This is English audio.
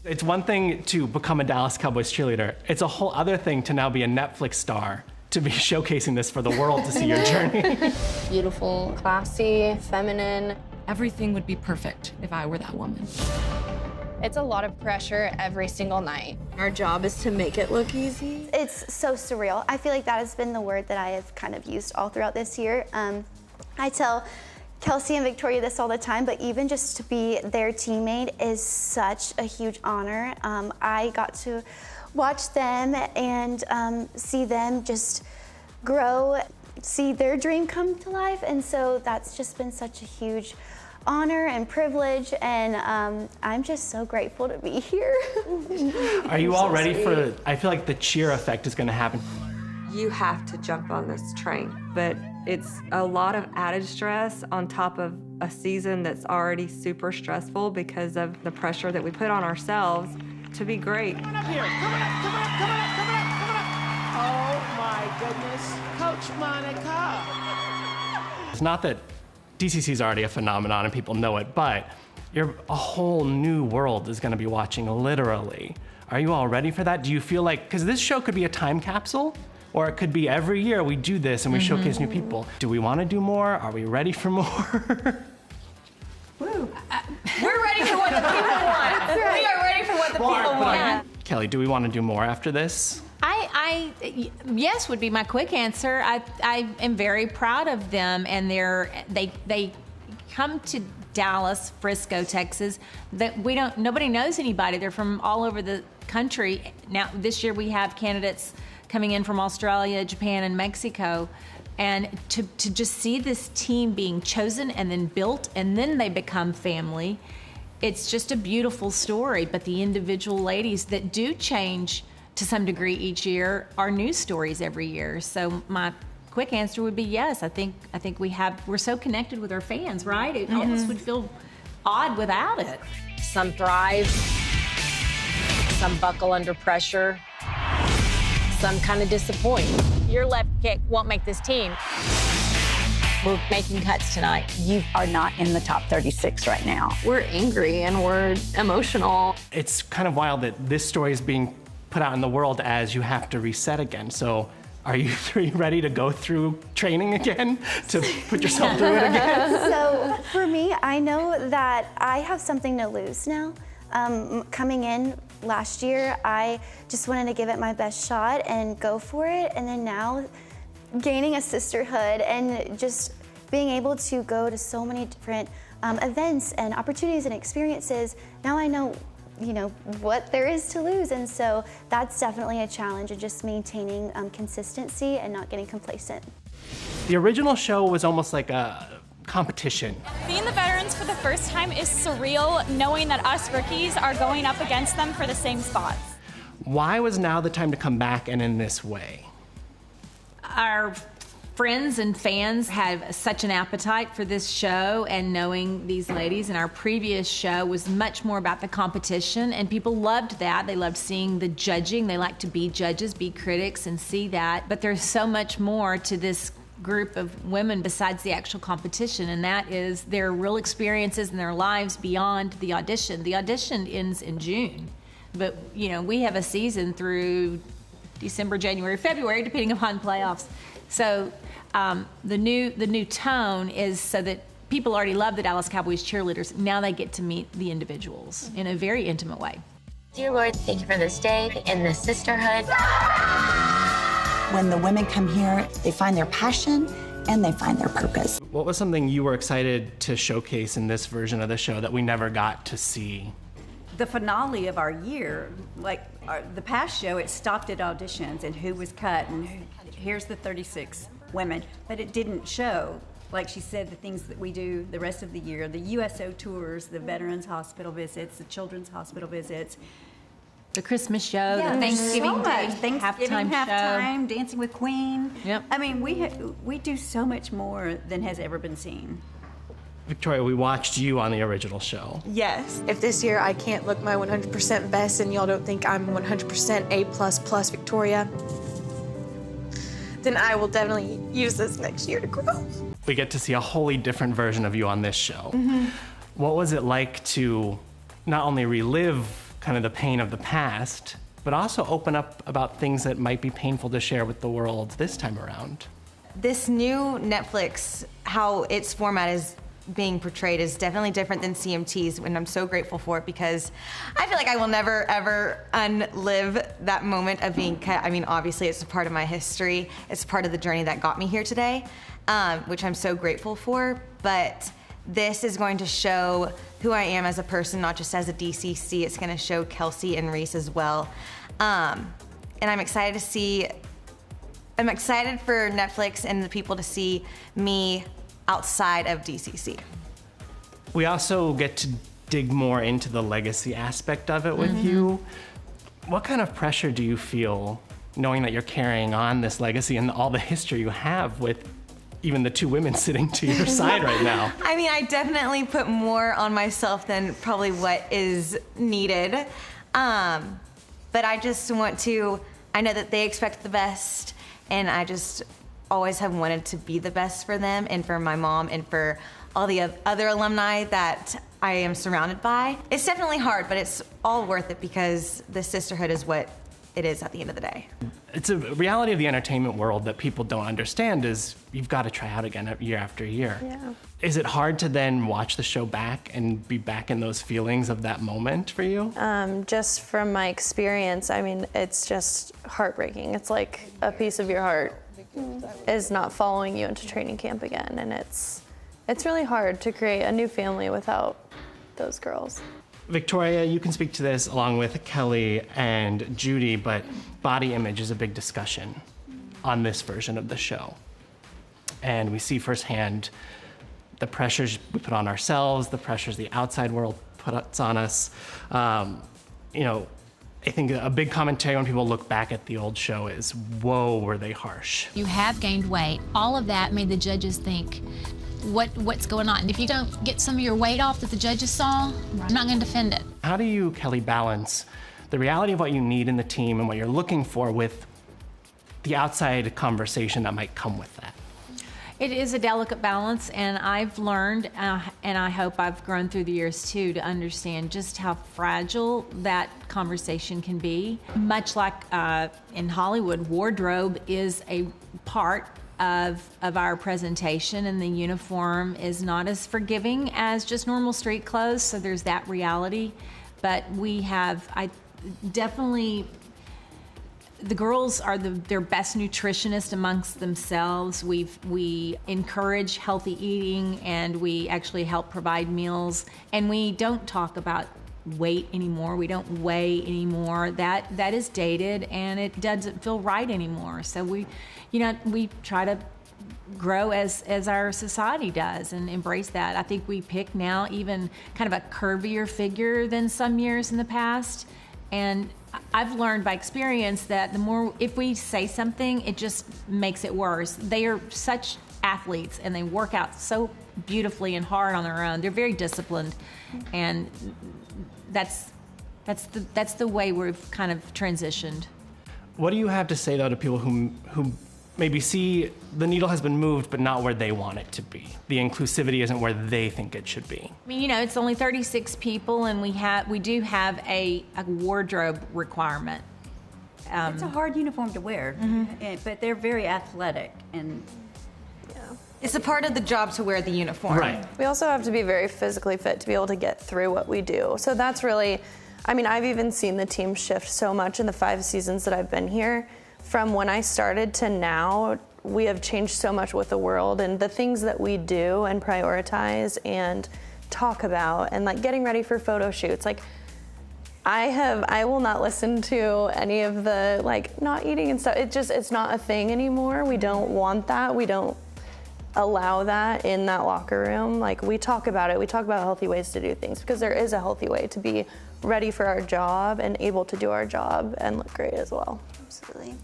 It's one thing to become a Dallas Cowboys cheerleader. It's a whole other thing to now be a Netflix star, to be showcasing this for the world to see your journey. Beautiful, classy, feminine. Everything would be perfect if I were that woman. It's a lot of pressure every single night. Our job is to make it look easy. It's so surreal. I feel like that has been the word that I have kind of used all throughout this year. I tell Kelcey and Victoria this all the time, but even just to be their teammate is such a huge honor. I got to watch them and see them just grow, see their dream come to life, and so that's just been such a huge honor and privilege, and I'm just so grateful to be here. Are you all ready for, I feel like the cheer effect is gonna happen. You have to jump on this train, but it's a lot of added stress on top of a season that's already super stressful because of the pressure that we put on ourselves to be great. Come on up here, come on up, come on up, come on up, come on up, come on up. Oh my goodness, Coach Monica. It's not that DCC is already a phenomenon and people know it, but a whole new world is gonna be watching, literally. Are you all ready for that? Do you feel like, because this show could be a time capsule, or it could be every year we do this and we showcase new people. Do we want to do more? Are we ready for more? Woo. We're ready for what the people want. We are ready for what the people want. Kelli, do we want to do more after this? Yes would be my quick answer. I am very proud of them, and they come to Dallas, Frisco, Texas. That nobody knows anybody. They're from all over the country. Now this year we have candidates coming in from Australia, Japan, and Mexico. And to just see this team being chosen and then built, and then they become family, it's just a beautiful story. But the individual ladies that do change to some degree each year are news stories every year. So my quick answer would be yes. I think we're so connected with our fans, right? It almost would feel odd without it. Some thrive, some buckle under pressure, some kind of disappoint. Your left kick won't make this team. We're making cuts tonight. You are not in the top 36 right now. We're angry and we're emotional. It's kind of wild that this story is being put out in the world as you have to reset again. So are you ready to go through training again, to put yourself through it again? So for me, I know that I have something to lose now. Coming in last year, I just wanted to give it my best shot and go for it. And then now, gaining a sisterhood and just being able to go to so many different events and opportunities and experiences, now I know, what there is to lose. And so that's definitely a challenge of just maintaining consistency and not getting complacent. The original show was almost like a competition. Being the veterans for the first time is surreal, knowing that us rookies are going up against them for the same spots. Why was now the time to come back and in this way? Our friends and fans have such an appetite for this show, and knowing these ladies, and our previous show was much more about the competition, and people loved that. They loved seeing the judging. They like to be judges, be critics, and see that. But there's so much more to this group of women besides the actual competition, and that is their real experiences in their lives beyond the audition. The audition ends in June, but we have a season through December, January, February, depending upon playoffs. So the new tone is so that people already love the Dallas Cowboys cheerleaders. Now they get to meet the individuals in a very intimate way. Dear Lord, thank you for this day and this sisterhood. When the women come here, they find their passion and they find their purpose. What was something you were excited to showcase in this version of the show that we never got to see? The finale of our year, the past show, it stopped at auditions and who was cut and here's the 36 women, but it didn't show, like she said, the things that we do the rest of the year, the USO tours, the Veterans Hospital visits, the Children's Hospital visits. The Christmas show, the Thanksgiving Day halftime, Dancing with Queen. Yep. I mean, we do so much more than has ever been seen. Victoria, we watched you on the original show. Yes. If this year I can't look my 100% best and y'all don't think I'm 100% A++ Victoria, then I will definitely use this next year to grow. We get to see a wholly different version of you on this show. What was it like to not only relive kind of the pain of the past, but also open up about things that might be painful to share with the world this time around. This new Netflix, how its format is being portrayed is definitely different than CMT's, and I'm so grateful for it because I feel like I will never, ever unlive that moment of being cut. I mean, obviously, it's a part of my history. It's part of the journey that got me here today, which I'm so grateful for, but this is going to show who I am as a person, not just as a DCC. It's going to show Kelcey and Reece as well. And I'm excited for Netflix and the people to see me outside of DCC. We also get to dig more into the legacy aspect of it with you. What kind of pressure do you feel knowing that you're carrying on this legacy and all the history you have with even the two women sitting to your side right now? I mean, I definitely put more on myself than probably what is needed. But I just want to, I know that they expect the best, and I just always have wanted to be the best for them and for my mom and for all the other alumni that I am surrounded by. It's definitely hard, but it's all worth it because the sisterhood is what it is at the end of the day. It's a reality of the entertainment world that people don't understand is you've got to try out again year after year. Yeah. Is it hard to then watch the show back and be back in those feelings of that moment for you? Just from my experience, I mean, it's just heartbreaking. It's like a piece of your heart is not following you into training camp again, and it's really hard to create a new family without those girls. Victoria, you can speak to this along with Kelli and Judy, but body image is a big discussion on this version of the show. And we see firsthand the pressures we put on ourselves, the pressures the outside world puts on us. I think a big commentary when people look back at the old show is, whoa, were they harsh. You have gained weight. All of that made the judges think, what's going on? If you don't get some of your weight off that the judges saw, I'm not going to defend it. How do you, Kelli, balance the reality of what you need in the team and what you're looking for with the outside conversation that might come with that? It is a delicate balance, and I've learned, and I hope I've grown through the years too, to understand just how fragile that conversation can be. Much like in Hollywood, wardrobe is a part of our presentation, and the uniform is not as forgiving as just normal street clothes, so there's that reality. But the girls are their best nutritionists amongst themselves. We encourage healthy eating, and we actually help provide meals. And we don't talk about weight anymore. We don't weigh anymore. That is dated, and it doesn't feel right anymore. So we try to grow as our society does and embrace that. I think we pick now even kind of a curvier figure than some years in the past. And I've learned by experience that if we say something, it just makes it worse. They are such athletes, and they work out so beautifully and hard on their own. They're very disciplined, and that's the way we've kind of transitioned. What do you have to say, though, to people who maybe see the needle has been moved, but not where they want it to be? The inclusivity isn't where they think it should be. I mean, it's only 36 people, and we do have a wardrobe requirement. It's a hard uniform to wear, but they're very athletic, and it's a part of the job to wear the uniform. Right. We also have to be very physically fit to be able to get through what we do. So that's really, I've even seen the team shift so much in the 5 seasons that I've been here. From when I started to now, we have changed so much with the world and the things that we do and prioritize and talk about, and like getting ready for photo shoots. Like I will not listen to any of the not eating and stuff. It's not a thing anymore. We don't want that. We don't allow that in that locker room. Like, we talk about it. We talk about healthy ways to do things because there is a healthy way to be ready for our job and able to do our job and look great as well. Absolutely.